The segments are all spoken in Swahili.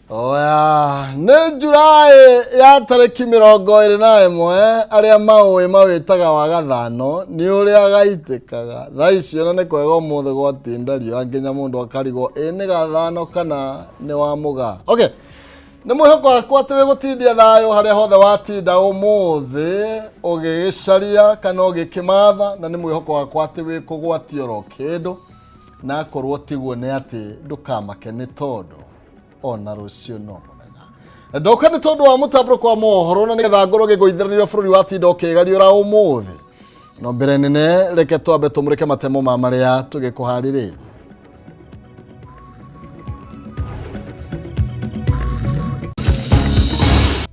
Oya, nĩ Julai ya tarĩki 21 arĩa mawĩtaga wa gathano nĩ ũrĩa gaitĩkaga thaa icio na nĩ kwega ũmũthĩ gwatinda riũa nginya mũndũ akarigwo nĩ gathano kana nĩ wa mũgaa. Okay, nĩ mwĩhoko wakwa atĩ wĩgũtindia thayũ harĩa hothe watinda ũmũthĩ ũgĩgĩcaria kana ũgĩkĩmatha, na nĩ mwĩhoko wakwa atĩ wĩkũgwatio oro kĩndũ na korwo tiguo nĩ atĩ ndũkamake nĩ tondũ ona rũcio no mũthenya. Ndoka nĩ tondũ wa mũtambũrũko wa mohoro na nĩgetha ngorwo ngĩgũithĩrĩria bũrũri wa tinda ũkĩgariũra ũmũthĩ. No mbere nene reke twambe tũmũrĩke matemo ma marĩa tũgĩkũharĩrĩirie.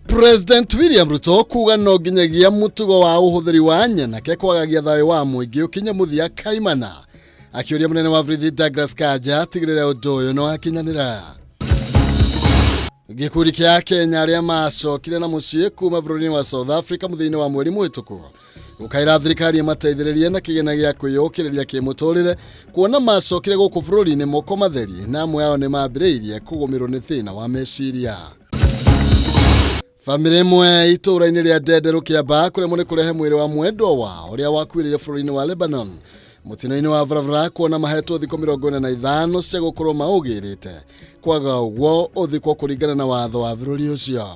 President William Ruto kuga no nginyagia mũtugo wa ũhũthĩri wa nyanake kwagagia thayũ wa mũingĩ ũkinye mũthia kaimana. Akĩũria mũnene wa borithi Douglas Kanja tigĩrĩre ũndũ ũyũ no akinyanĩra. Gĩkundi kĩa Kenya arĩa macokire na mũciĩ kuma bũrũri-inĩ wa South Africa mũthenya wa mweri mũhĩtũku gũkaĩra thirikari ĩmateithĩrĩrie na kĩgĩna gĩa kwĩyũkĩrĩria kĩmũtũrĩre kuona macokire gũkũ bũrũri-inĩ moko matheri na amwe ao nĩ mambĩrĩirie kũgũmĩrwo nĩ thĩna wa meciria. Famĩlĩ ĩmwe itũũra-inĩ rĩa Ndenderu Kĩambaa kũremwo nĩ kũrehe mwĩrĩ wa mwendwa wao ũrĩa wakuĩrĩire bũrũri-inĩ wa Lebanon mũtino-inĩ wa barabara kuona mahetwo thikũ 45 cia gũkorwo maũgĩrĩte kwaga ũguo ũthikwo kũringana na watho wa bũrũri ũcio.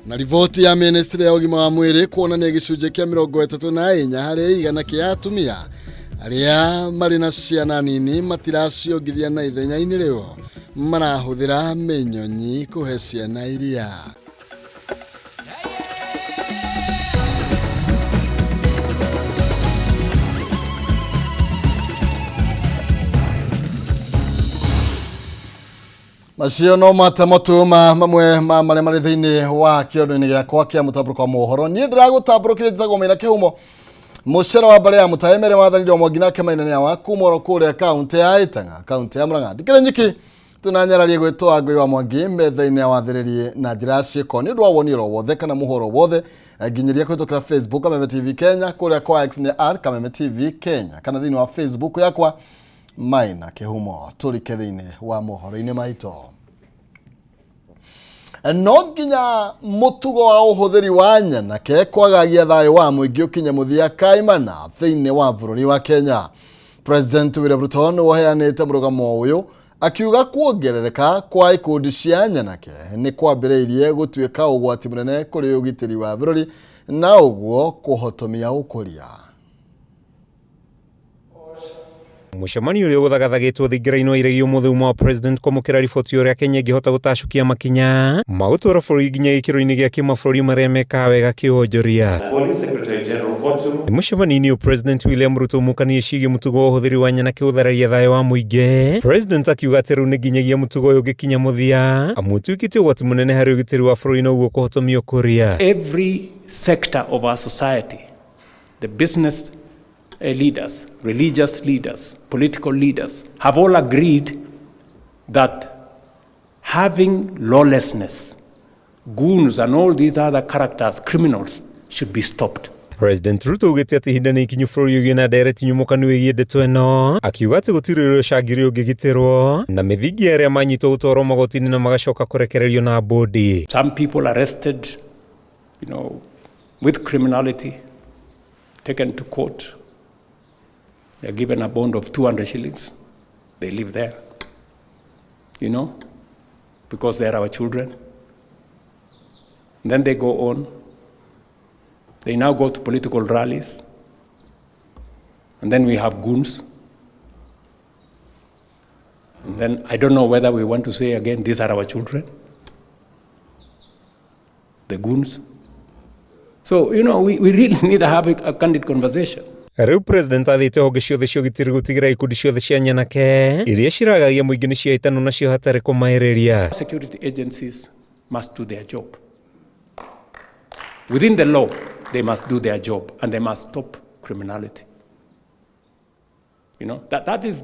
Na riboti ya ministry ya ũgima wa mwĩrĩ kuonania gĩcunjĩ kĩa 34 harĩ igana kĩa atumia arĩa marĩ na ciana nini matiraciongithia na ithenya-inĩ rĩu marahũthĩra mĩnyonyi kũhe ciana iria. Macio no matemo tu mamwe marĩa marĩ thĩinĩ wa kĩondo-inĩ gĩakwa kĩa mũtambũrũko wa mohoro. Niĩ ndĩragũtambũrũkĩria njĩtagwo Maina Kĩhumo, mũcera wa mbarĩ ya mũtaemere wathanire Mwangi nake Maina wa kuma oro kũrĩa kaunti ya Itaga, kaunti ya Murang'a. Ndikĩrĩ nyiki tunanyararie gwĩtwa Ngũi wa Mwangi metha-inĩ ya wathĩrĩrie na njĩra ciĩko nĩ ũndũ wa woni oro wothe kana mũhoro wothe nginyagia kũhĩtũkĩra Facebook Kameme TV Kenya, kũrĩa kwa X nĩ @Kameme TV Kenya, kana thĩinĩ wa Facebook yakwa Maina Kĩhumo. Tũrike thĩinĩ wa mohoro-inĩ maitũ. No nginya mũtugo wa ũhũthĩri wa nyanake kwagagia thayũ wa mũingĩ ũkinye mũthia kaimana thĩinĩ wa bũrũri wa Kenya. President William Ruto nĩ woheanĩte mũrũgamo ũyũ akiuga kuongerereka kwa ikundi cia nyanake nĩ kwambĩrĩirie gũtuĩka ũgwati mũnene kũrĩ ũgitĩri wa bũrũri na ũguo kũhotomia ũkũria. Mũcemanio ũrĩa ũgũthagathagĩtwo thingira-inĩ wa iregi ũmũthĩ uma wa president kwamũkĩra riboti ũrĩa Kenya ĩngĩhota gũtacũkia makinya ma gũtwara bũrũri nginya gĩkĩro-inĩ gĩa kĩmabũrũri marĩa mekaga wega kĩwonjoria. Nĩ mũcemanio-inĩ ũyũ president William Ruto mũkanie ciĩgiĩ mũtugo wa ũhũthĩri wa nyanake gũthararia thayũ wa mũingĩ. President akiuga atĩ rĩu nĩ nginyagia mũtugo ũyũ ũngĩkinya mũthia amu ũtuĩkĩte ũgwati mũnene harĩ ũgitĩri wa bũrũri na ũguo kũhotomia ũkũria. Every sector of our society, the business leaders, religious leaders, political leaders have all agreed that having lawlessness, goons and all these other characters, criminals, should be stopped. President Ruto ugĩte atĩ ihinda nĩ ikinyu bũrũri ũgĩe na ndereti nyumũkanu wĩgiĩ ndeto ĩno, akiuga atĩ gũtirĩ ũrĩa ũcangĩre ũngĩgitĩrwo na mĩthingi arĩa manyitwo gũtwarwo magoti-inĩ na magacoka kũrekererio na mbũndi. Some people arrested, with criminality, taken to court. They're given a bond of 200 shillings. They live there, because they're our children. And then they go on. They now go to political rallies. And then we have goons. And then I don't know whether we want to say again, these are our children. The goons. So, we really need to have a candid conversation. Rĩu president athĩte honge ciothe cia ũgitĩri gũtigĩra ikundi ciothe cia nyanake iria ciragagia mũingĩ nĩ ciaitano nacio hatarĩ kũmaĩrĩria. Security agencies must do their job. Within the law, they must do their job and they must stop criminality. That is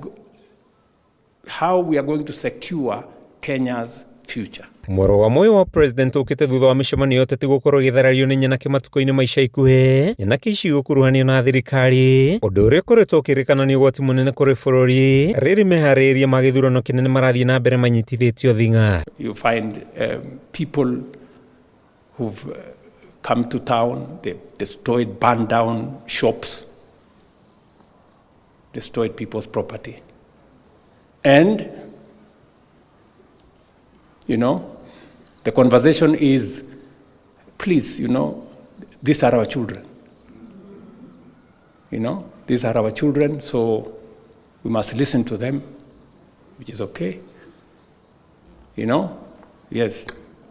how we are going to secure Kenya's future. Moro wa moyo wa president ukite thutha wa mishemanio tete gukorwo githarario ni Nyanake matuko-ini maica ikuhe Nyanake ici gukuruhanio na thirikari undu uria ukoretwo ukirikana ni ugwati munene kuri bururi riri mehariria ma githurano kinene marathie na mbere manyitithitio thinga. You find people who've come to town, they've destroyed, burned down shops, destroyed people's property. And, you know, the conversation is, please, you know, these are our children. You know, these are our children, so we must listen to them, which is okay. You know, yes,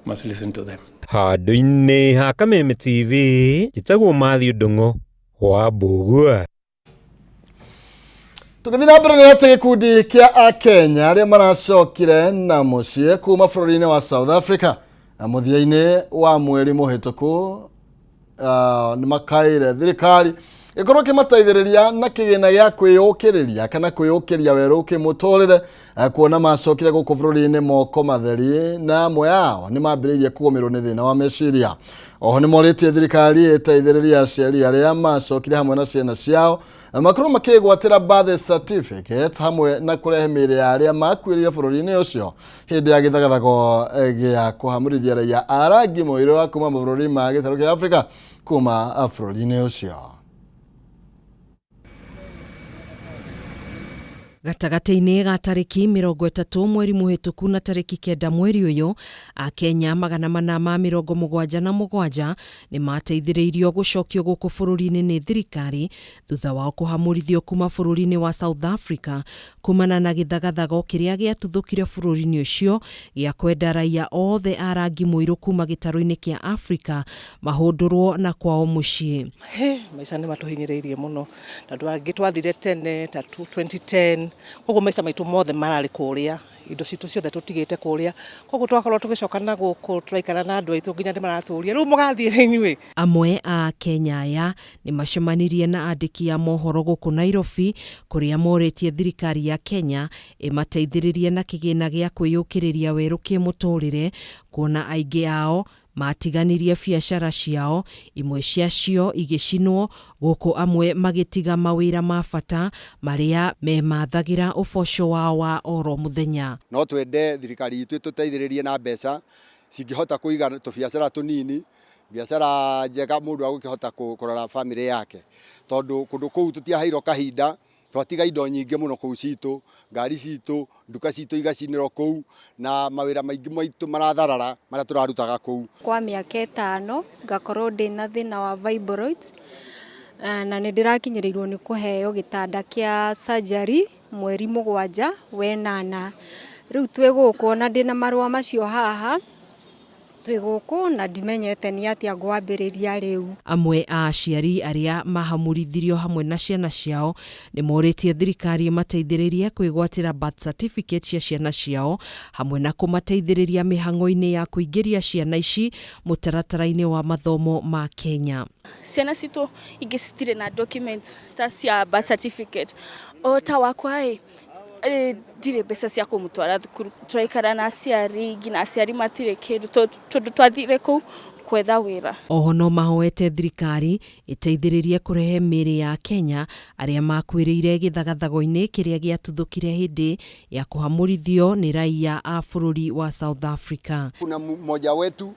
must listen to them. Handu-inĩ ha Kameme TV, njĩtagwo Matthew Ndung'u wa Mbugua. Tũgĩthiĩ na mbere nĩ atĩ gĩkundi kĩa Akenya arĩa maracokire na mũciĩ kuma bũrũri-inĩ wa South Africa mũthia-inĩ wa mweri mũhĩtũku nĩ makaire thirikari ikorwo kĩmateithĩrĩria na kĩgĩna gĩa kwĩyũkĩrĩria kana kwĩyũkĩria werũ kĩmũtũrĩre kuona macokire gũkũ bũrũri-inĩ moko matheri na amwe yao nĩ mambĩrĩirie kũgũmĩrwo nĩ thĩna wa meciria. Oho nĩ morĩtie thirikari ĩteithĩrĩria aciari arĩa macokire hamwe na ciana ciao makorwo makĩgwatĩra birth certificate hamwe na kũrehe mĩĩrĩ ya arĩa makuĩrĩire bũrũri-inĩ ũcio hĩndĩ ya gĩthagathago gĩa kũhamũrithia raia a rangi mũirũ wa kuma mabũrũri ma gĩtarũ kĩa Afrika kuma bũrũri-inĩ ũcio. Gatagati-inĩ ga tarĩki 30 mweri mũhĩtũku na tarĩki 9 mweri ũyũ, Akenya 477 nĩ mateithĩrĩirio gũcokio gũkũ bũrũri-inĩ nĩ thirikari thutha wao kũhamũrithio kuma bũrũri-inĩ wa South Africa kumana na gĩthagathago kĩrĩa gĩatuthũkire bũrũri-inĩ ũcio gĩa kwenda raia othe a rangi mũirũ kuma gĩtarũ-inĩ kĩa Africa mahũndũrwo na kwao mũciĩ. Maica nĩ matũhinyĩrĩirie mũno, tondũ angĩ twathire tene ta 2010 koguo maica maitũ mothe mararĩ kũrĩa, indo citũ ciothe tũtigĩte kũrĩa, koguo twakorwo tũgĩcoka na gũkũ tũraikara na andũ aitũ nginya ndĩmaratũria rĩu mũgathiĩ inyuĩ. Amwe a Kenya aya nĩ macemanirie na andĩki a mohoro gũkũ Nairobi kũrĩa morĩtie thirikari ya Kenya ĩmateithĩrĩrie na kĩgĩna gĩa kwĩyũkĩrĩria werũ kĩmũtũrĩre kuona aingĩ ao matiganirie biacara ciao, imwe ciacio igĩcinwo gũkũ amwe magĩtiga mawĩra ma bata marĩa memathagĩra ũboco wao wa oro mũthenya. No twende thirikari itũ tũteithĩrĩrie na mbeca cingĩhota kũiga tũbiacara tũnini, biacara njega mũndũ agũkĩhota kũrora famĩlĩ yake, tondũ kũndũ kũu tũtiaheirwo kahinda, twatiga indo nyingĩ mũno kũu citũ, ngari citũ, nduka citũ igacinĩrwo kũu na mawĩra maingĩ maitũ maratharara marĩa tũrarutaga kũu. Kwa mĩaka 5 ngakorwo ndĩna thĩna wa fibroids na nĩ ndĩrakinyĩrĩirwo nĩ kũheo gĩtanda kĩa surgery mweri 7 wenana. Rĩu twĩ gũkũ na ndĩna marũa macio haha twĩ gũkũ na ndimenyete nĩ atĩa ngwambĩrĩria rĩu. Amwe a aciari arĩa mahamũrithirio hamwe na ciana ciao nĩ morĩtie thirikari mateithĩrĩrie kwĩgwatĩra birth certificate cia ciana ciao hamwe na kũmateithĩrĩria mĩhang'o-inĩ ya kũingĩria ciana ici mũtaratara-inĩ wa mathomo ma Kenya. Ciana citũ ingĩ citirĩ na documents ta cia birth certificate. O ta wakwa ndirĩ mbeca cia kũmũtwara thukuru, tũraikara na aciari nginya aciari matirĩ kĩndũ tondũ twathire kũu kwetha wĩra. Oho no mahoete thirikari ĩteithĩrĩrie kũrehe mĩĩrĩ ya Kenya arĩa makuĩrĩire gĩthagathago-inĩ kĩrĩa gĩatuthũkire hĩndĩ ya kũhamũrithio nĩ raia a bũrũri wa South Africa. Kuna mmoja wetu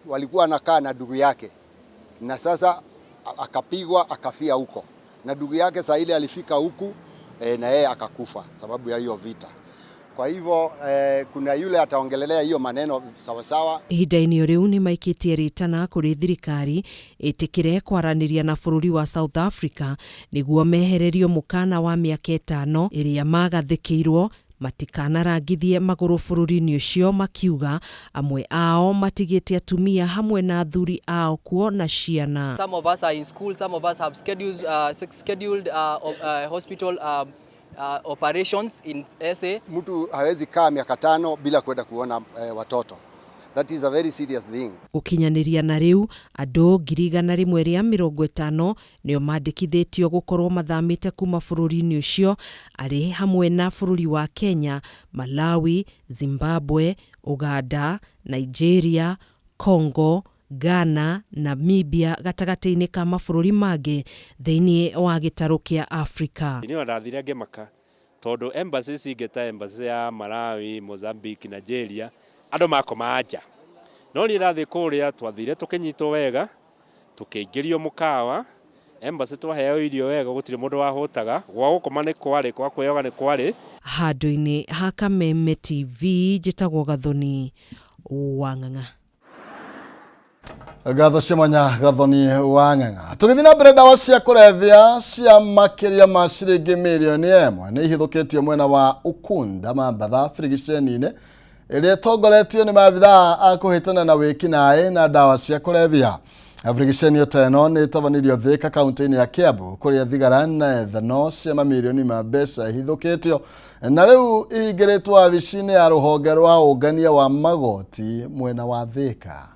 walikuwa anakaa na ndugu yake na sasa akapigwa akafia huko, na ndugu yake saa ile alifika huku na yeye akakufa sababu ya hiyo vita. Kwa hivyo kuna yule ataongelelea hiyo maneno sawa sawa. Ihinda-inĩ rĩu nĩ maikĩtie rĩtana kũrĩ thirikari ĩtĩkĩre kwaranĩria na bũrũri wa South Africa nĩguo mehererio mũkana wa mĩaka 5 ĩrĩa magathĩkĩirwo matikanarangithie magũrũ bũrũri-inĩ ũcio, makiuga amwe ao matigĩte atumia hamwe na athuri ao kuo na ciana. Some of us are in school, some of us have scheduled hospital operations in SA. Mtu hawezi kaa miaka 5 bila kwenda kuona watoto. That is a very serious thing. Gukinyaniria na riu andu 150 nio mandikithitio gukorwo mathamite kuma bururi-ini ucio ari hamwe na bururi wa Kenya, Malawi, Zimbabwe, Uganda, Nigeria, Congo, Ghana, Namibia gatagati-ini ka mabũrũri mangĩ thĩinĩ wa gĩtarũ kĩa Afrika. Nĩ ndathire ngĩmaka tondu embassies ingĩta embassy ya Malawi, Mozambique, Nigeria andũ makoma nja. No ni rathi kũrĩa twathire tũkĩnyitwo wega, tũkĩingĩrio mũkawa, embassy twaheo irio wega, gũtirĩ mũndũ wahũtaga, gwa gũkoma nĩ kwarĩ, kwa kwĩyoga nĩ kwarĩ. Handũ-inĩ ha Kameme TV njĩtagwo Gathoni Wang'ang'a. Gatho Shimanya Gathoni Wang'ang'a. Tugithii na mbere ndawa cia kũrebia cia makiria ma ciringi milioni 1 nĩ ihithũkĩtio mwena wa Ukunda Mambatha Frigisheni-inĩ ĩrĩa ĩtongoretio nĩ maabithaa a kũhĩtana na wĩkinaĩ na ndawa cia kũrebia. Frigisheni ĩno nĩ ĩtabanirio Thika kaunti-inĩ ya Kiambu kũrĩa thigara na ethano cia mamilioni ma mbeca ihithũkĩtio na rĩu ihingĩrĩtwo wabici-inĩ ya rũhonge rwa ũngania wa magoti mwena wa Thika.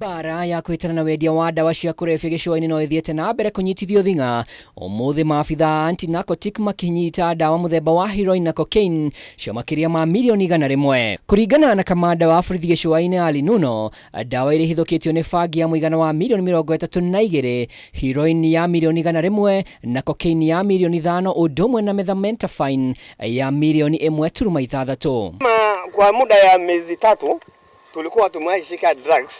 Bara ya kwĩtana na wendia wa ndawa cia kũrebia gĩcũa-inĩ no ĩthiĩte na mbere kũnyitithio thing'a. Ũmũthĩ maabithaa anti-narcotic makinyita ndawa mũthemba wa heroin na cocaine cia makĩria ma milioni 100. Kũringana na kamanda wa borithi gĩcũa-inĩ Ali Nuno, ndawa iria ihithũkĩtio nĩ bangi ya mũigana wa milioni 32, heroin ya milioni 100 na cocaine ya milioni 5 ũndũ ũmwe na methamphetamine ya milioni 1.6. Kwa muda ya miezi 3 tulikuwa tumeishika drugs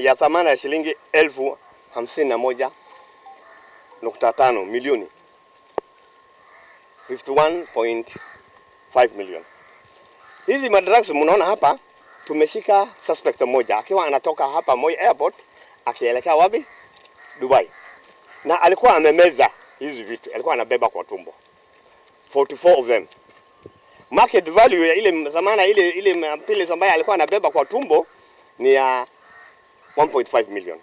ya thamani ya shilingi 51.5 milioni, 51.5 million. Hizi madrugs mnaona hapa, tumeshika suspect mmoja akiwa anatoka hapa Moi Airport akielekea wapi? Dubai. Na alikuwa amemeza hizi vitu, alikuwa anabeba kwa tumbo. 44 of them. Market value ya ile thamani ile pili ambayo alikuwa anabeba kwa tumbo ni ya 1.5 million.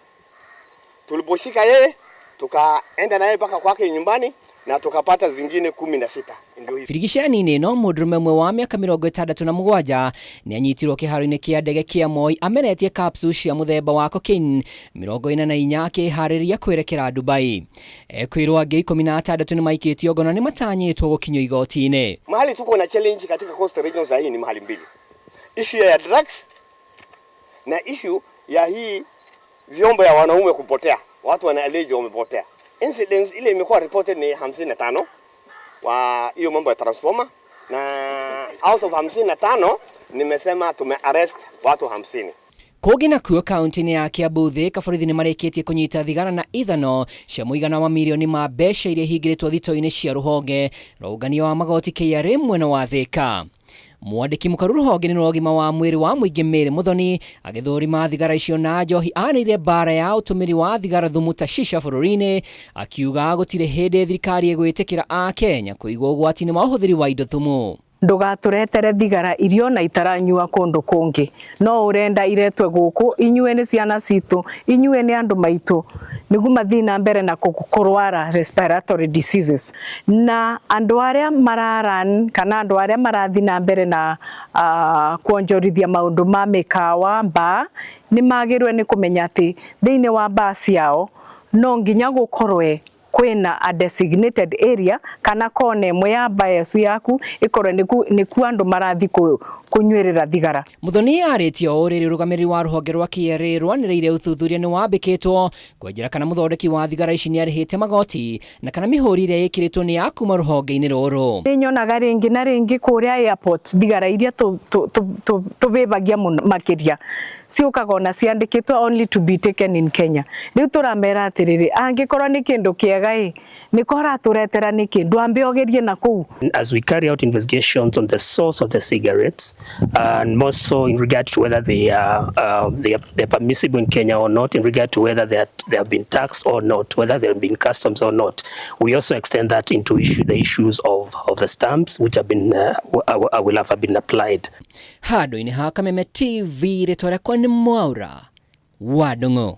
Tuliposhika yeye tukaenda naye mpaka kwake nyumbani na tukapata zingine 16. Ndio hivi. Frigisheni-inĩ no mũndũrũme ũmwe wa mĩaka 67 nĩ anyitirwo kĩharo-inĩ kĩa ndege kĩa Moi amenetie capsules cia mũthemba wa cocaine 44 akĩharĩria kwĩrekera Dubai. Ekwirwo angĩ 16 nĩ maikĩtio ngono nĩ matanyĩtwo gũkinyio igoti-inĩ. Mahali tuko na challenge katika coastal region za hii ni mahali mbili. Issue ya drugs na issue ya hii vyombo ya wanaume kupotea. Watu wanaeleje wamepotea. Incidents ile imekuwa reported ni 55 wa hiyo mambo ya transformer, na out of 55 nimesema tumearrest watu 50. Kũngĩ nakuo kaunti-inĩ ya Kiambu Thika borithi nĩ marĩkĩtie kũnyita thigara na ithano cia mũigana wa milioni ma mbeca iria ihingĩrĩtwo thitoo-inĩ cia rũhonge rwa ũngania wa magoti KRA mwena wa Thika. Mwandĩki mũkaru rũhonge-inĩ rwa ũgima wa mwĩrĩ wa mũingĩ Mary Muthoni agĩthũrima thigara icio na njohi anĩire bara ya ũtũmĩri wa thigara thumu ta shisha bũrũri-inĩ, akiuga gũtirĩ hĩndĩ thirikari ĩgwĩtĩkĩra Akenya kũigwo ũgwati-inĩ wa ũhũthĩri wa indo thumu. Ndugaturetere thigara irio na itaranyua kundu kungi, no urenda iretwe guku inyue ni ciana citu, inyue ni andu maitu, nigu mathi na mbere na kurwara respiratory diseases, na andu aria mararan kana andu aria marathi na mbere na kuonjorithia maundu ma mikawa ba ni magirwe ni kumenya ati thiini wa ba ciao no nginya gukorwe kwina a designated area kana kone ĩmwe ya bayasu yaku ikorwe niku andu marathi kunywerera thigara. Muthoni arĩtie ũrĩrĩ rũgamĩrĩri wa rũhonge rwa KRA rwanĩrĩire ũthuthuria nĩ wambĩkĩtwo kwenjera kana mũthondeki wa thigara ici nĩarĩhĩte magoti na kana mĩhũri ĩrĩa ĩkĩrĩtwo nĩ ya kuma rũhonge-inĩ rũrũ. Nĩnyonaga rĩngĩ na rĩngĩ kũrĩa airport thigara iria tũbĩbagia makĩria ciũkaga ona ciandĩkĩtwo only to be taken in Kenya. Rĩu tũramera atĩrĩrĩ angĩkorwo nĩ kĩndũ kĩega nikora turetera niki ndwambe ogerie na kuu. As we carry out investigations on the source of the cigarettes and more so in regard to whether they are permissible in Kenya or not, in regard to whether they have been taxed or not, whether they have been customs or not, we also extend that into the issues of the stamps which have been will have been applied. Handũ-inĩ ha Kameme TV rĩtwa rĩakwa nĩ Mwaura wa Ndung'u.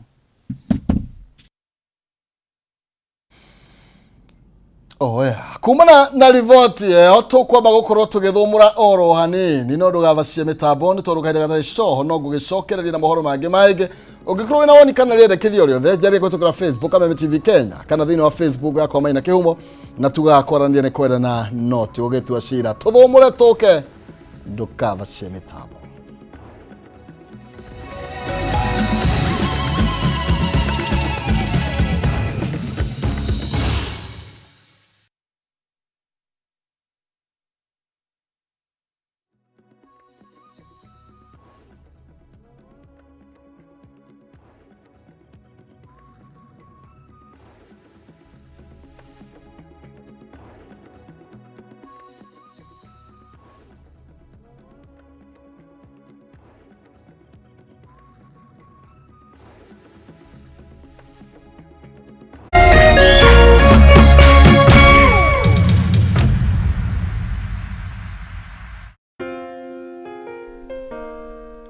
kumana na rivoti tukwamba gukorwo tugithumura oro hanini no ndugavacie mitambo ni tondu kaida gatari coho no ngugicokereria na mohoro mangi maingi ungikorwo wina woni kana riendekithio riothe njari gutukira Facebook Kameme TV Kenya kana thini wa Facebook yakwa Maina Kihumo na tugakorania ni kwenda na noti ugitua cira tuthumure tuke ndukavacie mitambo.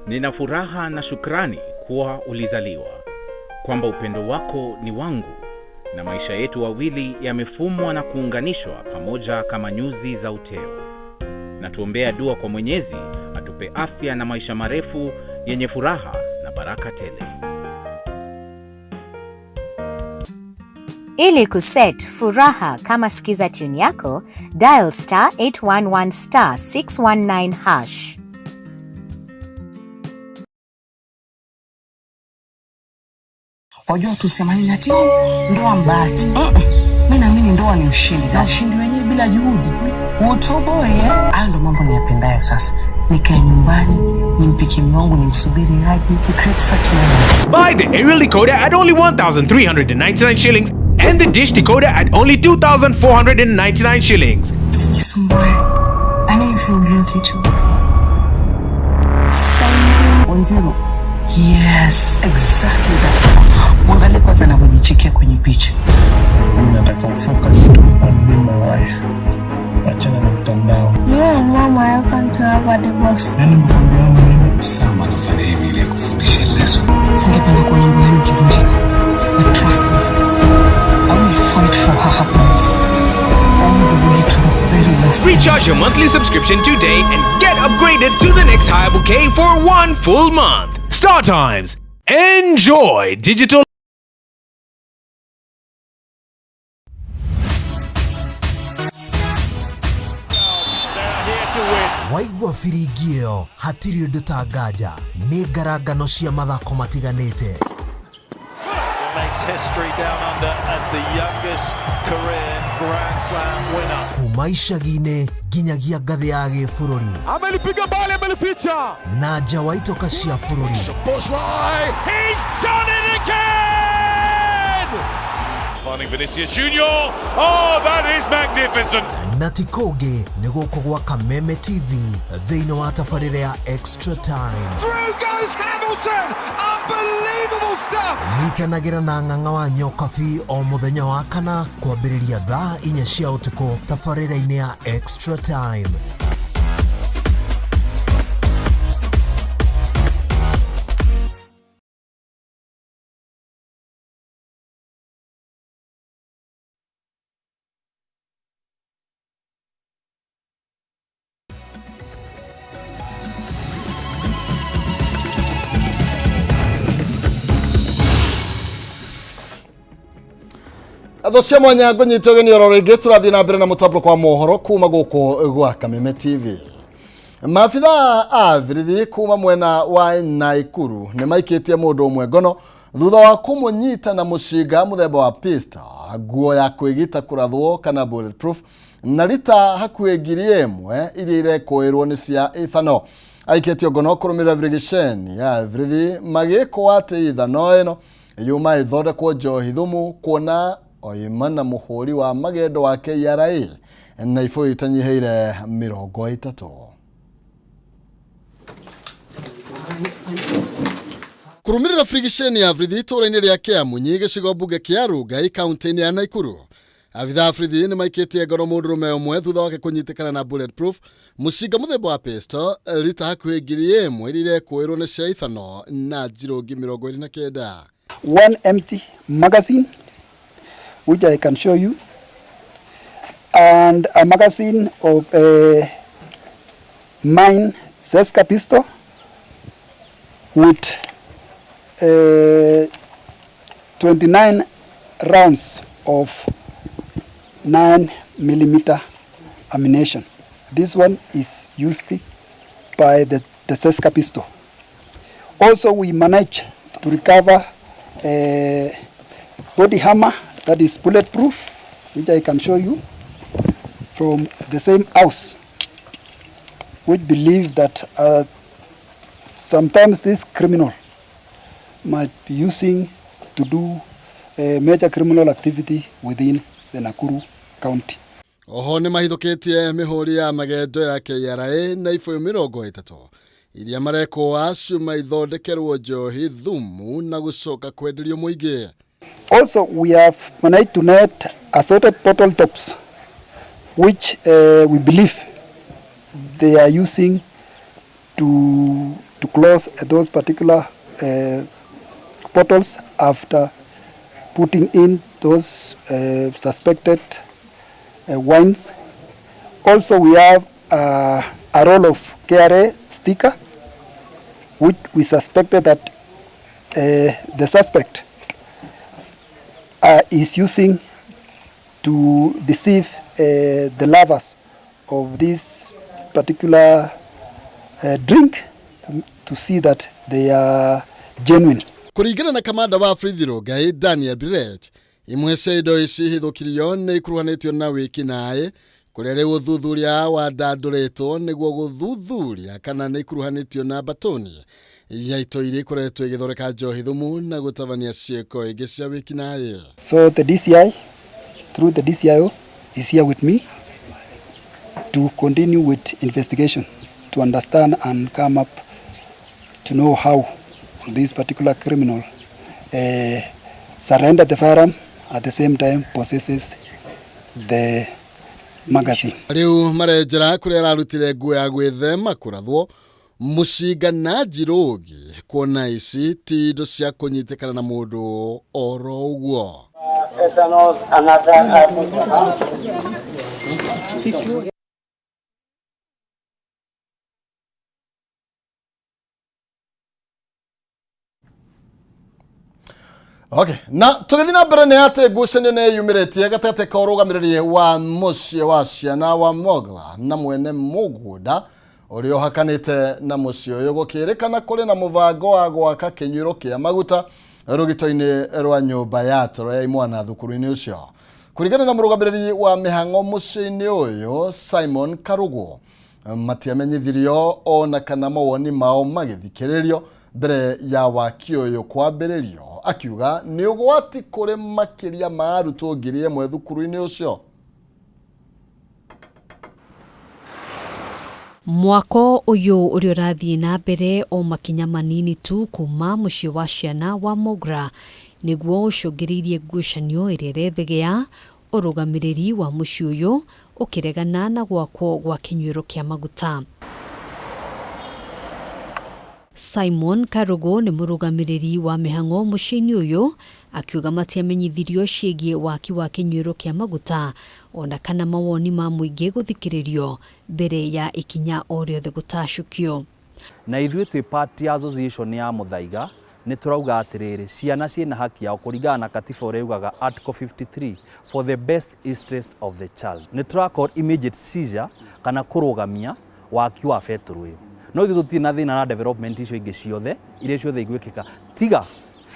Nina furaha na shukrani kuwa ulizaliwa, kwamba upendo wako ni wangu, na maisha yetu wawili yamefumwa na kuunganishwa pamoja kama nyuzi za uteo. Na tuombea dua kwa Mwenyezi atupe afya na maisha marefu yenye furaha na baraka tele. Ili kuset furaha kama sikiza tune yako, dial *811 *619#. Wajua tusema nini ati ndoa mbati. Mimi naamini ndoa ni ushindi. Na ushindi wenyewe bila juhudi. Utoboe. Hayo ndo mambo niyapendayo sasa. Nikae nyumbani, nimpike mwangu, nimsubiri aje. We create such moments. Buy the aerial decoder at only 1,399 shillings and the dish decoder at only 2,499 shillings. Usijisumbue. I know you feel guilty too. 10. Yes, exactly that's it. Mwangalie kwanza anavyojichekea kwenye picha. Mimi nataka focus on being my wife. Achana na mtandao. Yeah, mama, I can't have a divorce. Nani mkwambia mimi? Sama anafanya hivi ili akufundishe lesson. Singependa kuona ndoa yenu ikivunjika. But trust me, I will fight for her happiness. All the way to the very last. Recharge your monthly subscription today and get upgraded to the next higher bouquet for 1 full month. Star Times. Enjoy digital. Waigua firigio hatiri undu tangaja ni ngarangano cia mathako matiganite. Makes history down under as the youngest career Grand Slam winner. Kuma icagi-inĩ nginyagia ngathĩ ya gĩbũrũri. Amelipiga mbali, amelificha. Na nja wa itoka cia bũrũri. He's done it again! Finding Vinicius Junior. Oh, that is magnificent. Na ti kũngĩ nĩ gũkũ gwa Kameme TV thĩinĩ wa tabarĩra ya Extra Time. Through goes Hamilton. Unbelievable stuff. Nyitanagĩra na ng'ang'a wa nyokabi o mũthenya wa kana kwambĩrĩria thaa 4 cia ũtukũ tabarĩra-inĩ ya Extra Time. Athocia mwanya ngunyite geni oro ringi turathie na mbere na mutabro kwa mohoro kuma guku gwa Kameme TV. Maabitha a borithi kuma mwena wa Nakuru ni maikitie mundu umwe ngono thutha wa kumunyita na mushinga muthemba wa pistol, nguo ya kwigita kurathwo kana bulletproof na rita hakuhi ngiri imwe iria irekoirwo ni cia ithano. Aikitio ngono kurumira virigisheni ya borithi magikwo ati ithano ino yuma ithondekwo njohi thumu kuona oimana muhuri wa magendo wa KRA na ifo itanyiheire 30. Kurumirira frigisheni ya borithi itura-inĩ ria Kiamunyi gĩcigo mbunge kia Rungai kaunti-inĩ ya Nakuru. Abitha borithi nĩ maikitie ngono mũndũrũme ũmwe thutha wake kũnyitikana na bulletproof mũcinga mũthemba wa pistol rita hakuhĩ ngiri ĩmwe iria irekoirwo nĩ cia ithano na njirũngi 29. One empty magazine which I can show you, and a magazine of mine Seska pistol with 29 rounds of 9mm ammunition. This one is used by the Seska pistol. Also, we managed to recover a body hammer that is bulletproof, which I can show you, from the same house. We believe that sometimes this criminal might be using to do a major criminal activity within the Nakuru County. Oho nĩ mahithũkĩtie mĩhũri ya magendo ya KRA na ibuyu 30 iria marekwo acuma ithondekerwo njohi thumu na gũcoka kwenderio mũingĩ. Also, we have managed to net assorted bottle tops, which we believe they are using to close those particular bottles after putting in those suspected wines. Also, we have a roll of KRA sticker, which we suspected that the suspect is using to deceive the lovers of this particular drink to see that they are genuine. Kuringana na kamanda wa Frithiro Gai Daniel Biret, imwe cia indo ici hithukirio nĩ ikuruhanĩtio na wiki naĩ kũrĩa rĩu ũthuthuria wa ndandũrĩtwo nĩguo gũthuthuria kana nĩ ikuruhanĩtio na batoni iria itoire ikoretwo igĩthondeka njohi thumu na gũtabania ciĩko ingĩ cia wiki naĩ. So the DCI, through the DCIO, is here with me to continue with investigation, to understand and come up to know how this particular criminal surrendered the firearm, at the same time possesses the magazine. Riu marejera kũrĩa ararutire nguo ya gwĩthema kũrathwo mũcinga na njirũgi kuona ici ti indo cia kũnyitĩkana na mũndũ oro ũguo. Okay, na tugithina mbere nĩ ate ngucanio nĩ yumirĩtie gatete ka ũrũgamĩrĩri wa mũciĩ wa ciana wa Mogla na mwene mũgũnda ũrĩa ũhakanĩte na mũciĩ ũyũ gũkĩrĩkana kũrĩ na mũbango wa gwaka kĩnyuĩro kĩa maguta rũgito-inĩ rwa nyũmba ya toro ya imwana thukuru-inĩ ũcio. Kũringana na mũrũgamĩrĩri wa mĩhang'o mũciĩ-inĩ ũyũ Simon Karugo, matiamenyithirio ona kana mawoni mao magĩthikĩrĩrio mbere ya waki ũyũ kwambĩrĩrio, akiuga nĩ ũgwati kũrĩ makĩria ma arutwo 1,000 thukuru-inĩ ũcio. Mwako ũyũ ũrĩa ũrathiĩ na mbere o makinya manini tu kuma mũciĩ wa ciana wa Mogra nĩguo ũcũngĩrĩirie ngucanio ĩrĩa ĩrethegea ũrũgamĩrĩri wa mũciĩ ũyũ ũkĩregana na gwakwo gwa kĩnyuĩro kĩa maguta. Simon Karugo nĩ mũrũgamĩrĩri wa mĩhang'o mũciĩ-inĩ ũyũ akiuga matiamenyithirio ciĩgiĩ waki wa kĩnyuĩro kĩa maguta ona kana mawoni ma mũingĩ gũthikĩrĩrio mbere ya ikinya o rĩothe gũtacũkio. Na ithuĩ twĩ party association ya Muthaiga nĩ turauga atĩrĩrĩ, ciana ciĩna haki yao kũringana na katiba ũrĩa yugaga Article 53 for the best interest of the child. Nĩ tũrakora immediate seizure kana kũrũgamia waki wa betũrũ ũyũ. No ithuĩ tũtirĩ na thĩna na development icio ingĩ ciothe iria ciothe igwĩkĩka tiga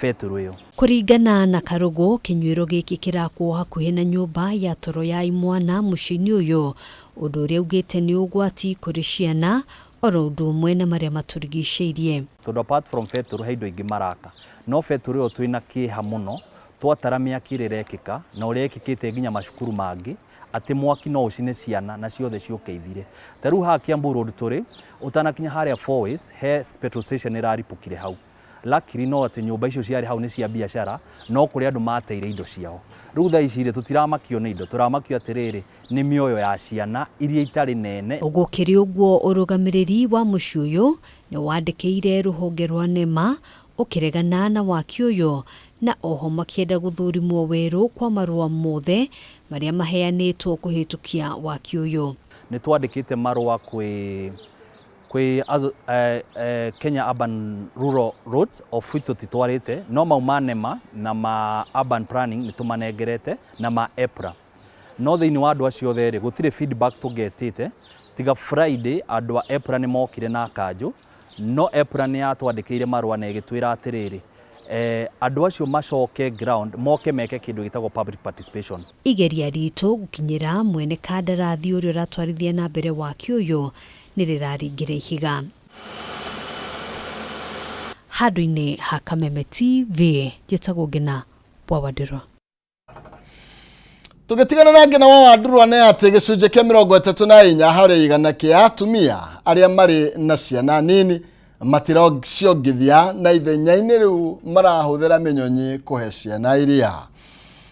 betũrũ ũyũ. Kũringana na Karugo, kĩnyuĩro gĩkĩ kĩrakwo hakuhĩ na nyũmba ya toro ya imwana mũciĩ-inĩ ũyũ, ũndũ ũrĩa augĩte nĩ ũgwati kũrĩ ciana oro ũndũ ũmwe na marĩa matũrigicĩirie. Tondũ apart from betũrũ he indo ingĩ maraka, no betũrũ ũyũ twĩna kĩeha mũno twatara mĩaki ĩrĩa ĩrekĩka na ũrĩa ĩkĩkĩte nginya macukuru mangĩ atĩ mwaki no ũcine ciana na ciothe ciũke ithire. Ta rĩu haha Kiambu Road tũrĩ ũtanakinya harĩa Fourways he petrol station ĩraripũkire hau. Luckily no atĩ nyũmba icio ciarĩ hau nĩ cia biacara no kũrĩ andũ mateire indo ciao. Rĩu thaa ici tũtiramakio nĩ indo, tũramakio atĩrĩrĩ nĩ mĩoyo ya ciana iria itarĩ nene. Ũgũkĩrĩ ũguo ũrũgamĩrĩri wa mũciĩ ũyũ nĩ wandĩkĩire rũhonge rwa NEMA ũkĩregana na waki ũyũ na oho makienda guthurimwo weru kwa marua mothe maria maheanitwo kuhitukia waki uyu. Ni twandikite marua kwi Kenya Urban Rural Roads ofitu titwarite no maumanema na ma urban planning nitumanengerete na ma EPRA no thiini wa andu acio theri gutire feedback tugetite tiga Friday andu a EPRA ni mokire na kanju no EPRA ni atwandikiire marua na igitwira atiriri andu acio macoke ground moke meke kindu gitagwo public participation. Igeria ritu gukinyira mwene kandarathi uria ratwarithia na mbere waki uyu niriraringire ihiga. Handu-ini ha Kameme TV njitagwo Ngina Bwawadiro. Tugitigana na Ngina Bwawadiro ne ati gicunje kia 34 hari igana kia atumia aria mari na ciana nini matirociongithia na ithenya-ini riu marahuthira minyonyi kuhe ciana iria.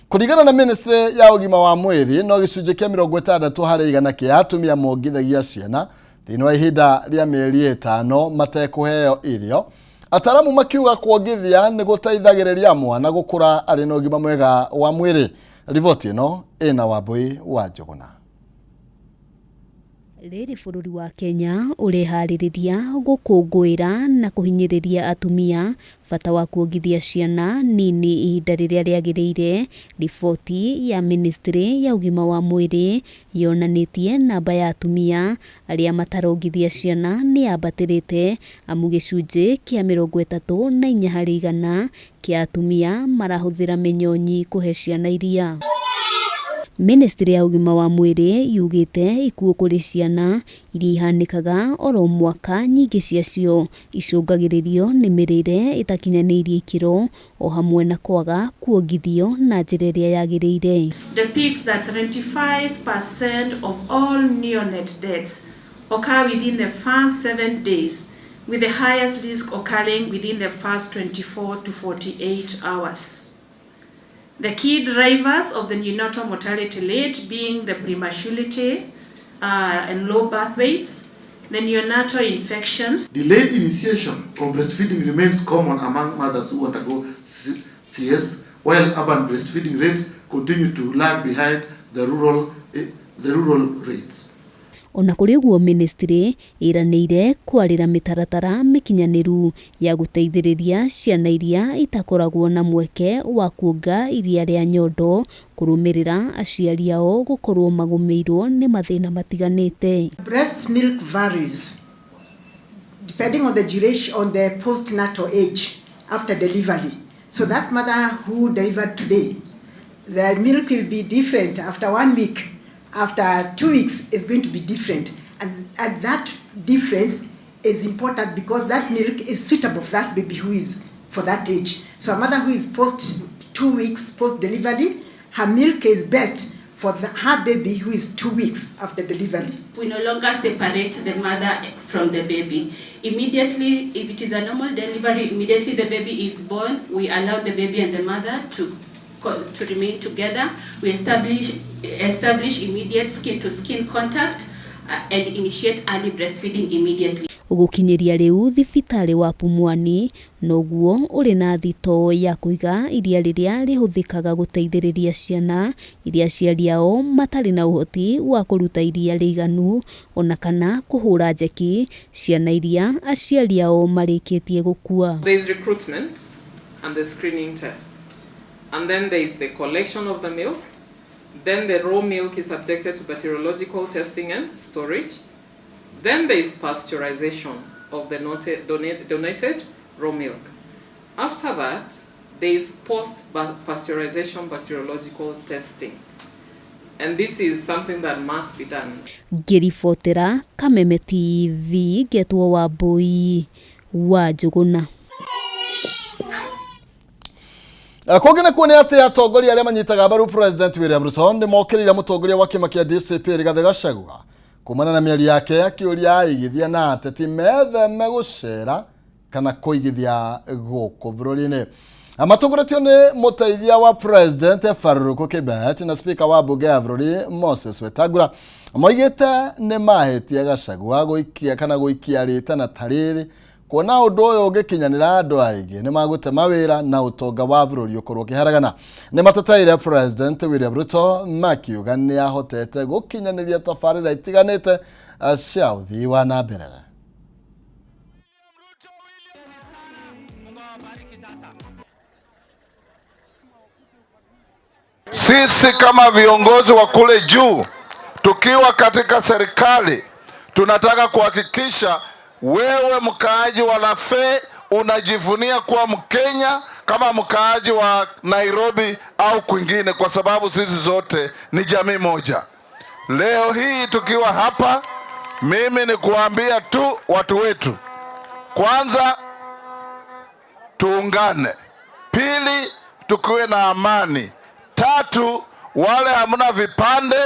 Kuringana na ministry ya ugima wa mwiri no gicunje kia 60 hari igana kia atumia mongithagia ciana thini wa ihinda ria mieri 5 matekuheo irio. Ataramu makiuga kuongithia ni gutaithagiriria mwana gukura ari na ugima mwega wa mwiri. Rivoti ino ina Wambui wa Njuguna. Riri bururi wa Kenya urihariria gukungwira na kuhinyiriria atumia bata wa kuongithia ciana nini ihinda riria riagiriire. Riboti ya ministry ya ugima wa mwiri yonanitie namba ya atumia aria matarongithia ciana ni ambatirite amu gicunje kia 34 hari igana kia atumia marahuthira minyonyi kuhe ciana iria. Ministry ya ugima wa mwiri yugite ikuo kuri ciana iria ihanikaga oro mwaka nyingi ciacio icungagiririo ni mirire itakinyanirie ikiro o hamwe na kwaga kuongithio na njira iria yagiriire. Depicts that 75% of all neonate deaths occur within the first 7 days, with the highest risk occurring within the first 24 to 48 hours. The key drivers of the neonatal mortality rate being the prematurity and low birth weights, the neonatal infections. Delayed initiation of breastfeeding remains common among mothers who undergo CS, while urban breastfeeding rates continue to lag behind the rural rates. Ona kuri uguo ministry iranire kwarira mitaratara mikinyaniru ya guteithiriria ciana iria itakoragwo na mweke wa kuonga iria ria nyondo kurumirira aciari ao gukorwo magumirwo ni mathina matiganite. Breast milk varies depending on the duration on the postnatal age after delivery. So that mother who delivered today, the milk will be different after 1 week. After 2 weeks is going to be different, and that difference is important because that milk is suitable for that baby who is for that age. So a mother who is post 2 weeks post delivery, her milk is best for her baby who is 2 weeks after delivery. We no longer separate the mother from the baby. Immediately, if it is a normal delivery, immediately the baby is born, we allow the baby and the mother to remain together. We establish immediate skin-to-skin contact and initiate early breastfeeding immediately. Ugukinyiria riu thibitari wa Pumwani noguo uri na thito ya kuiga iria riria rihuthikaga guteithiriria ciana iria aciari ao matari na uhoti wa kuruta iria riganu ona kana kuhura njeki ciana iria aciari ao marikitie gukua. There is recruitment and the screening tests. And then there is the collection of the milk. Then the raw milk is subjected to bacteriological testing and storage. Then there is pasteurization of the donated raw milk. After that, there is post-pasteurization bacteriological testing. And this is something that must be done. Ngiribotera Kameme TV getwo Wambui wa Njuguna. Kogena kuone ati atongoria aria manyitaga baru President William Ruto ni mokirira mutongoria wa kima kia DCP Rigathi Gachagua kumana na mieri yake akiuria igithia na ateti methe megucera kana kuigithia guku bururi-ini. Amatongoretio ni muteithia wa President Faruku Kibet na Speaker wa bunge ya bururi Moses Wetangula moigite ni mahetia Gachagua guikia kana guikia rita na tariri kuona undu uyu ugikinyanira andu aingi ni magutema wira na utonga wa bururi ukorwo kiharagana. Ni matataire President William Ruto makiuga ni ahotete gukinyaniria tabarĩra itiganite cia uthii wa na mbere. Sisi kama viongozi wa kule juu tukiwa katika serikali tunataka kuhakikisha wewe mkaaji wa Lafe unajivunia kuwa Mkenya kama mkaaji wa Nairobi au kwingine, kwa sababu sisi zote ni jamii moja. Leo hii tukiwa hapa, mimi ni kuambia tu watu wetu, kwanza tuungane, pili tukiwe na amani, tatu wale hamna vipande,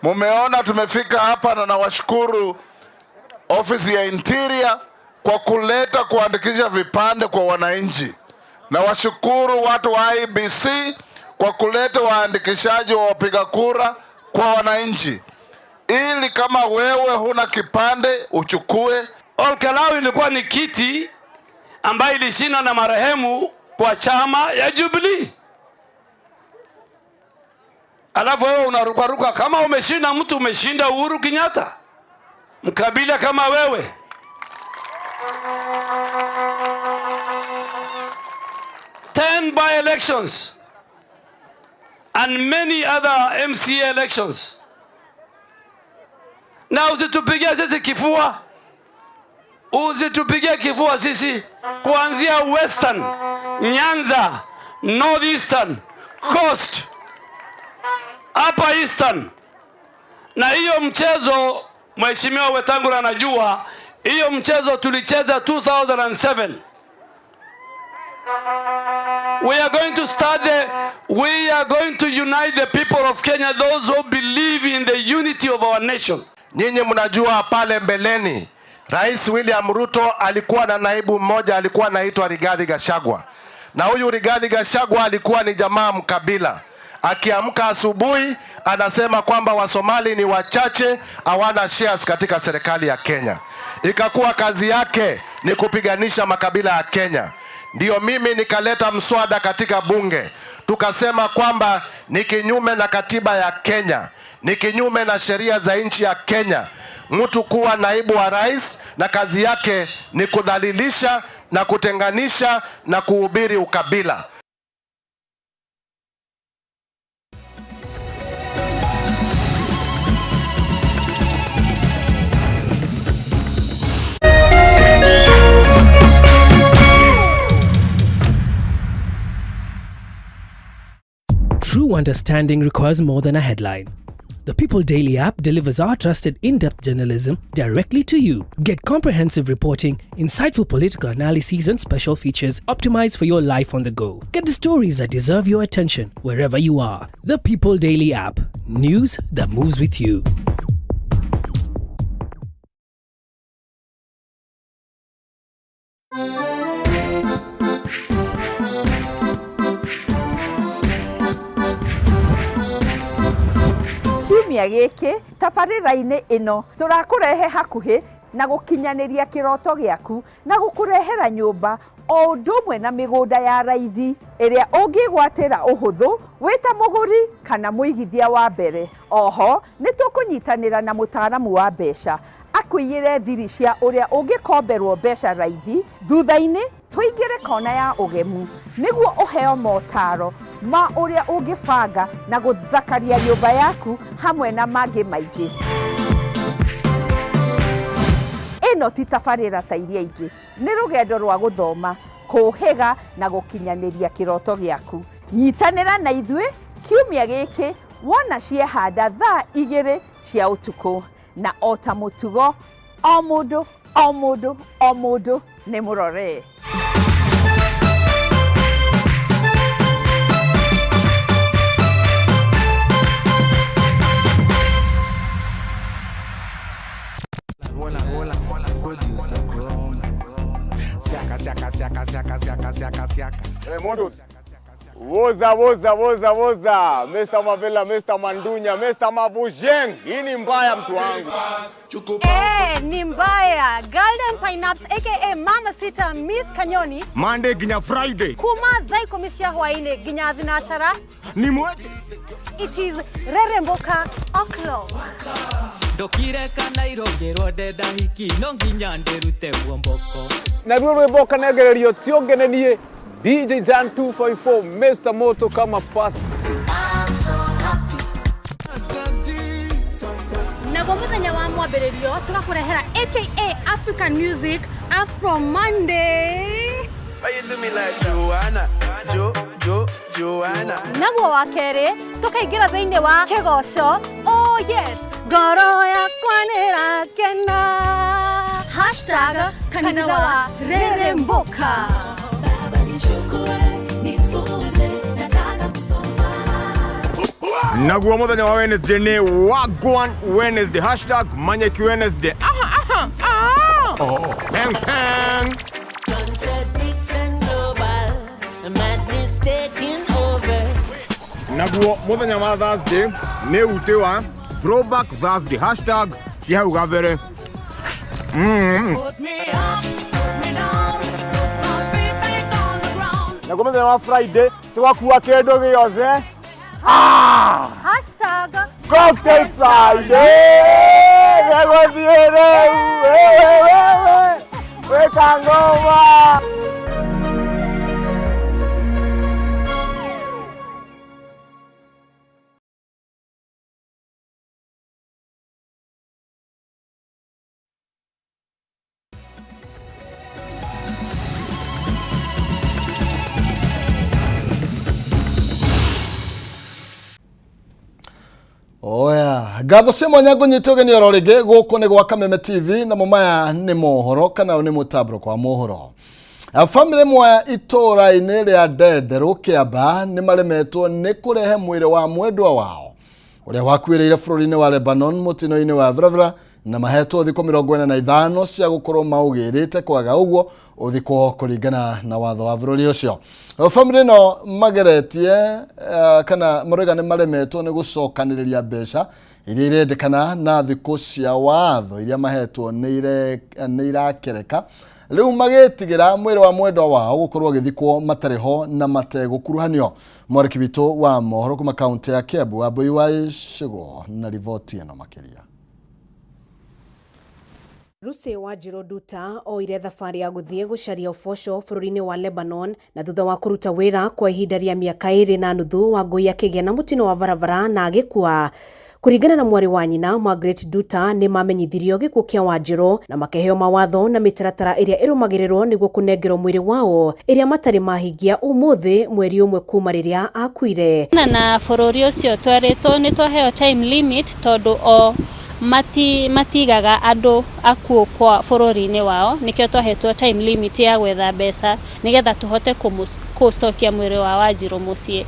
mumeona tumefika hapa na nawashukuru ofisi ya Interior kwa kuleta kuandikisha vipande kwa wananchi. Na washukuru watu wa IBC kwa kuleta waandikishaji wa wapiga kura kwa wananchi, ili kama wewe huna kipande uchukue. Olkalau ilikuwa ni kiti ambayo ilishinda na marehemu kwa chama ya Jubilee. Alafu wewe unarukaruka kama umeshinda mtu, umeshinda Uhuru Kenyatta, mkabila kama wewe. By-elections and many other MCA elections. Na usitupigia sisi kifua, usitupigia kifua sisi, kuanzia Western, Nyanza, Northeastern, Coast, Upper Eastern. Na hiyo mchezo Mheshimiwa Wetangula anajua, hiyo mchezo tulicheza 2007. We are going to unite the people of Kenya, those who believe in the unity of our nation. Nyinyi mnajua pale mbeleni Rais William Ruto alikuwa na naibu mmoja alikuwa anaitwa Rigathi Gachagua. Na huyu Rigathi Gachagua alikuwa ni jamaa mkabila. Akiamka asubuhi anasema kwamba Wasomali ni wachache, hawana shares katika serikali ya Kenya. Ikakuwa kazi yake ni kupiganisha makabila ya Kenya. Ndio mimi nikaleta mswada katika bunge. Tukasema kwamba ni kinyume na katiba ya Kenya, ni kinyume na sheria za nchi ya Kenya, mtu kuwa naibu wa rais na kazi yake ni kudhalilisha na kutenganisha na kuhubiri ukabila. True understanding requires more than a headline. The People Daily app delivers our trusted in-depth journalism directly to you. Get comprehensive reporting, insightful political analyses and special features optimized for your life on the go. Get the stories that deserve your attention wherever you are. The People Daily app. News that moves with you. Giki tabarĩra-inĩ ĩno tũrakũrehe hakuhĩ na gũkinyaniria kĩroto gĩaku na gũkũrehera nyũmba o ũndũ ũmwe na mĩgũnda ya raithi ĩrĩa ũngĩgwatĩra ũhũthũ wĩta mũgũri kana mũigithia wa mbere. Oho nĩ tũkũnyitanĩra na mũtaaramu wa mbeca akũiyĩre thiri cia ũrĩa ũngĩkomberwo mbeca raithi, thutha-inĩ tũingĩre kona ya ũgemu nĩguo ũheo motaro ma ũrĩa ũngĩbanga na gũthakaria nyũmba yaku hamwe na mangĩ maingĩ. Ĩno ti tabarĩra ta iria ingĩ, nĩ rũgendo rwa gũthoma, kũhĩga na gũkinyanĩria kĩroto gĩaku. Nyitanĩra na ithuĩ kiumia gĩkĩ wona ciehanda thaa 2 cia ũtukũ, na o ta mũtugo o mũndũ nĩ mũrore. Hey, Mondo. Woza. Mr. Mavela, Mr. Mandunya, Mr. Mavujeng. Hii ni mbaya mtu wangu. Ni mbaya. Golden Synapse aka Mama Sita Miss Kanyoni Monday ginya Friday kuma dhai komisia hwaine ginya thinashara ni mweje. It is Reremboka o'clock. Dokire kana irogerwo ndenda hiki no nginya ndirute guomboko. Na rwimbo kanegererio tiongenenie DJ Jan 254 Mr. Moto kama pass. Na kwa muthenya wa mwambĩrĩrio tugakurehera aka African Music Afro Monday. Why you do me like Joanna? Joanna. Naguo wa kerĩ tukaingira thĩinĩ wa kĩgoco. Oh yes, ngoro yakwa nĩrakena. #kanitha wa Reremboka. Naguo muthenya wa Wednesday ni Wagwan Wednesday #Manyeki Wednesday. Peng peng. Contradiction global, madness taking over. Naguo muthenya wa Thursday ni utewa Throwback Thursday #Chihau Gavere. Naguo muthenya wa Friday tugakuwa kendo giothe. #Cocktail Friday. Kangoma. Oya, gatho cia mwanya ngunyite ni ororige guku ni gwa Kameme TV na mumaya ni mohoro kana ni mutabro kwa mohoro. Family mwa itora ine ria Ndendero Kiamba ni maremetwo ni kurehe mwire wa mwendwa wao uria wakuireire bururi-ini wa Lebanon mutino-ini wa Vravra na mahetwo thiko 45 cia gukorwo maugirite kwaga uguo uthikwo kuringana na watho wa bururi ucio. Family no mageretie kana muregane maremetwo ni gucokaniriria mbeca iria irendekana na thiko cia watho iria mahetwo ni irakereka. Riu magetigira mwire wa mwendwa wao gukorwo githikwo matareho na mategukuruhanio. Mwariki witu wa mohoro kuma kaunti ya Kiambu Wambui wa Icigo na rivoti ino makiria. Ruse wa Jiroduta oire thabari ya guthie gucaria uboco bururi-ini wa Lebanon na thutha wa kuruta wira kwa ihinda ria miaka 2.5 Wangui akigĩa na mutino wa barabara na agikua. Kuringana na mwari wa nyina Margaret Duta ni mamenyithirio gikuo kia Wanjiru na makeheo mawatho na mitaratara iria irumagirirwo niguo kunengerwo mwiri wao iria matari mahingia umuthi mweri umwe kuma riria akuire. Na bururi ucio twaritwo ni twaheo time limit tondu o matigaga andu akuo kwa bururi-ini wao nikio twahetwo time limit ya gwetha mbeca nigetha tuhote kucokia mwiri wa Wanjiru mucii.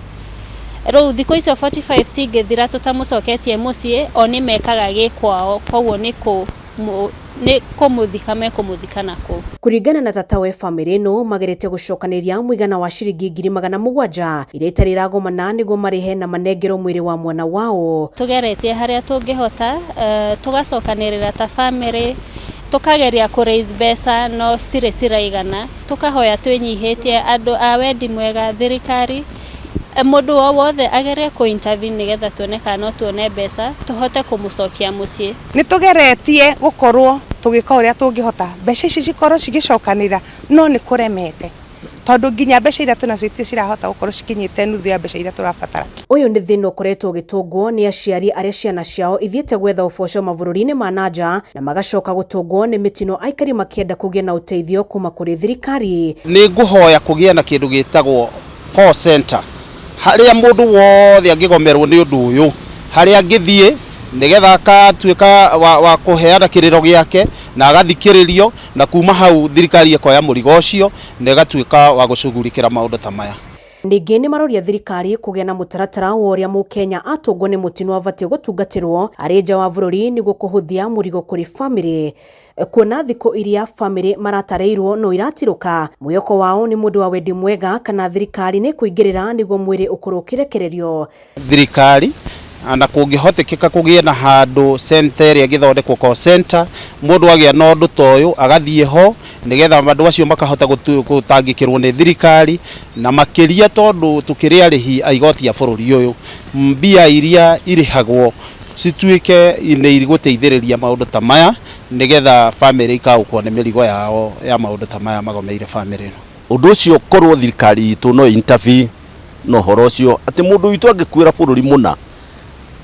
Riu thiko icio 45 cingithira tutamucoketie mucii o ni mekaga gikwao koguo ni kumuthika nako. Kuringana na tatawe family no magerete gucokaniria muigana wa ciringi 700,000 iria itari ragomana niguo marihe na manengero mwiri wa mwana wao. Tugeretie haria tungihota tugacokanirira ta family tukageria ku raise mbeca no stire ciraigana tukahoya twinyihitie andu a wendi mwega thirikari mundu wothe agerie ku intervene nigetha tuoneka no tuone mbeca tuhote kumucokia mucii. Ni tugeretie gukorwo tugika uria tungihota mbeca ici cikorwo cigicokanira no ni kuremete tondu nginya mbeca iria tunacio cirahota gukorwo cikinyite nuthu ya mbeca iria turabatara. Uyu ni thina ukoretwo gitungwo ni aciari aria ciana ciao ithiete gwetha uboco mabũrũri-inĩ ma nanja na magacoka gutungwo ni mitino aikari makienda kugia na uteithio kuma kuri thirikari. Ni nguhoya kugia na kindu gitagwo call center haria mundu wothe angigomerwo ni undu uyu haria angithie nigetha akatuika wa kuheana kiriro giake na agathikiririo na kuma hau thirikari ekoya murigo ucio na igatuika wa gucugurikira maundu ta maya. Ningi ni maroria thirikari kugia na mutaratara wa uria mukenya atungwo ni mutino abatie gutungatirwo ari nja wa bururi niguo kuhuthia murigo kuri family. Kuona thiko iria family maratareirwo no iratiruka mwiyoko wao ni mundu wa wendi mwega kana thirikari ni kuingirira niguo mwiri ukorwo kirekererio. Thirikari na kungihotekeka kugie na handu center ria githondekwo call center mundu agia na undu toyo agathie ho nigetha andu acio makahota gutangikirwo ni thirikari na makiria tondu tukiri arihi aigoti ya bururi uyu mbia iria irihagwo situike ni guteithiriria maundu ta maya nigetha family ikaukwo ni mirigo yao ya maundu ta maya magomeire family no undu ucio korwo thirikari itu no intervene no horo ucio ati mundu witu angikwira bururi muna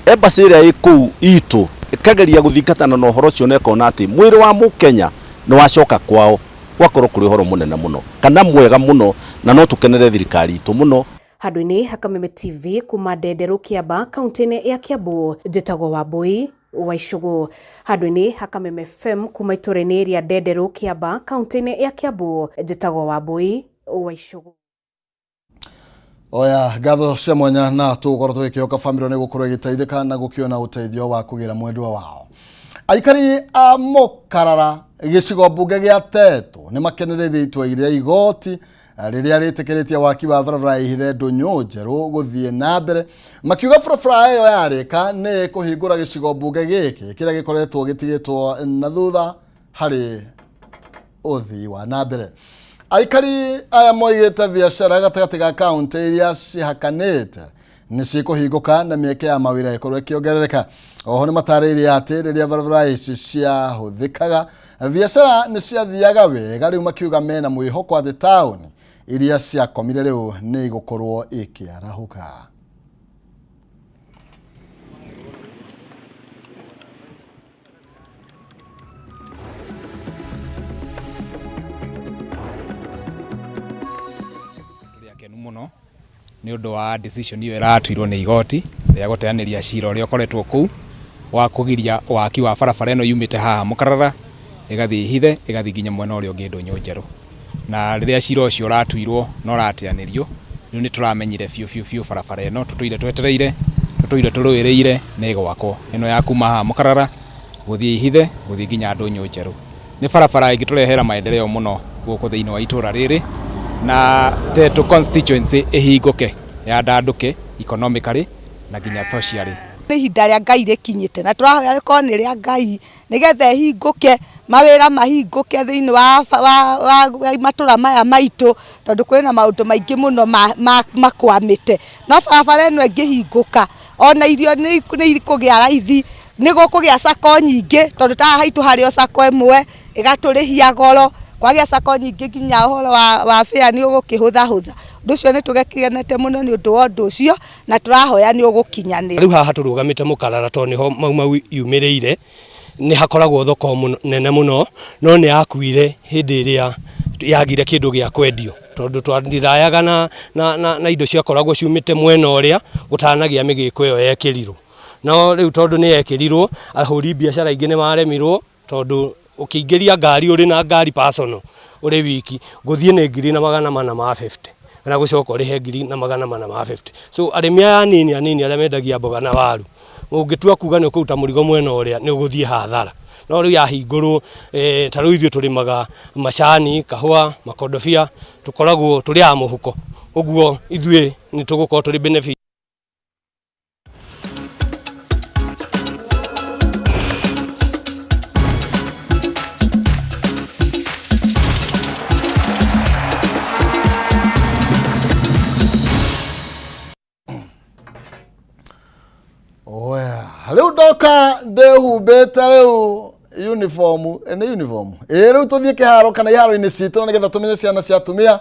embassy ria iku itu ikageria guthikatana no horo ucio nekona ati mwiri wa Mukenya ni wacoka kwao wakorwo kuri horo munene muno kana mwega muno na no tukenere thirikari itu muno. Handũ-inĩ Hakameme TV kuma Ndenderu Kiamba kaunti-inĩ ya Kiambu, njĩtagwo Wambui wa Icũgũ. Handũ-inĩ Hakameme FM kuma itũra-inĩ rĩa Ndenderu Kiamba kaunti-inĩ ya Kiambu, njĩtagwo Wambui wa Icũgũ. Oya gatho cia mwanya na tukorwo twikioka family ni gukorwo igiteithika na gukiona uteithio wa kugira mwendwa wao. Aikari a Mukarara gicigo mbunge gia Teto ni makenereire itua iria igoti riria ritikiretie waki wa barabara ihithe ndunyu njeru guthie na mbere makiuga barabara iyo yarika ni kuhingura gicigo mbunge giki kiria gikoretwo gitigitwo na thutha hari uthii wa na mbere. Aikari aya moigite biashara gatagati ga kaunti iria cihakanite ni cikuhinguka na mieke ya mawira ikorwo ikiongerereka. Oho ni matariire ati riria barabara ici ciahuthikaga biashara ni ciathiaga wega riu makiuga mena mwihoko ati town iria ciakomire riu ni igukorwo ikiarahuka. Muno ni undu wa decision iyo iratuirwo ni igoti ria guteaniria cira uria ukoretwo kuu wa kugiria waki wa barabara ino yumite haha Mukarara igathi hithe igathi nginya mwena uria ungi ndunyu njeru na riria cira ucio uratuirwo no rateanirio riu ni turamenyire fiu barabara ino tutuire twetereire tutuire turuireire ni gwako ino ya kuma haha Mukarara guthii hithe guthii nginya ndunyu njeru ni barabara ingiturehera maendeleo muno guku thiini wa itura riri na Teto constituency ihinguke ya ndanduke economically na nginya socially. Ni ihinda ria Ngai rikinyite na turahoya riko ni ria Ngai nigetha ihinguke mawira mahinguke thiini wa matura maya maitu tondu kwina maundu maingi muno makwamite no barabara ino ingihinguka ona irio ni ikugia raithi ni gukugia sako nyingi tondu ta haitu hario sako imwe igaturihia goro kwagia sako nyingi nginya uhoro wa fare ni ugukihutha ndu cio ni tugekigenete muno ni undu wa undu ucio na turahoya ni ugukinyanira. Riu haha turugamite Mukarara to niho mau yumireire ni hakoragwo thoko nene muno no ni akuire hindi iria yagire kindu gia kwendio tondu twandirayaga na indo cia koragwo ciumite mwena uria gutanagia migiko iyo yekirirwo no riu tondu ni yekirirwo ahuri biashara ingi ni maremirwo tondu ukiingiria ngari uri na ngari personal uri wiki guthie ni 450 na gucoka uri he 450 so arimi anini aria mendagia mboga na waru ungitua kuga ni ukuruta murigo mwena uria ni uguthie hathara no riu yahingurwo ta riu ithio turimaga macani kahua makondofia tukoragwo turi a muhuko uguo ithue ni tugukorwo turi benefit. Riu doka ndehubete riu uniform riu tuthie kiharo kana iharo-ini citu nigetha tumenye ciana cia atumia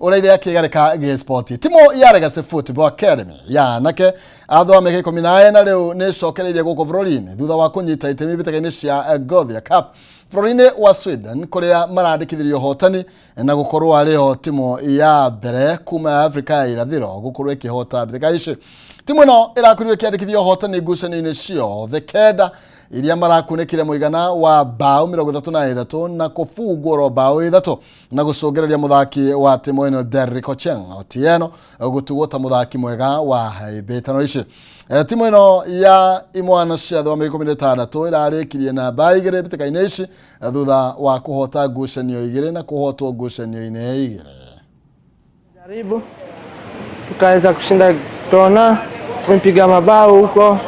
uria iria kigarika gi sport timo yarega se football academy ya nake athome ke 14 riu ni cokereirie guku bururi-ini thutha wa kunyita itemi bitega-ini cia Gothia Cup bururi-ini wa Sweden kuria marandikithirio hotani na gukorwo ariho timo ya mbere kuma Africa ya irathiro gukorwo ikihota bitega ici. Timu ino irakurirwo kiandikithio hotani ngucanio-ini ciothe kenda iria marakunekire muigana wa bao 33 na kufungwo bao 3 na gucogereria muthaki wa timu ino Derrick Otieno gutugota muthaki mwega wa ibetano ici. Timu ino ya imwana cia thwa 16 irarikirie na bao 2 bitega-ini ici thutha wa kuhota ngucanio 2 na kuhotwo ngucanio-ini 2. Jaribu tukaweza kushinda tona tumepiga mabao huko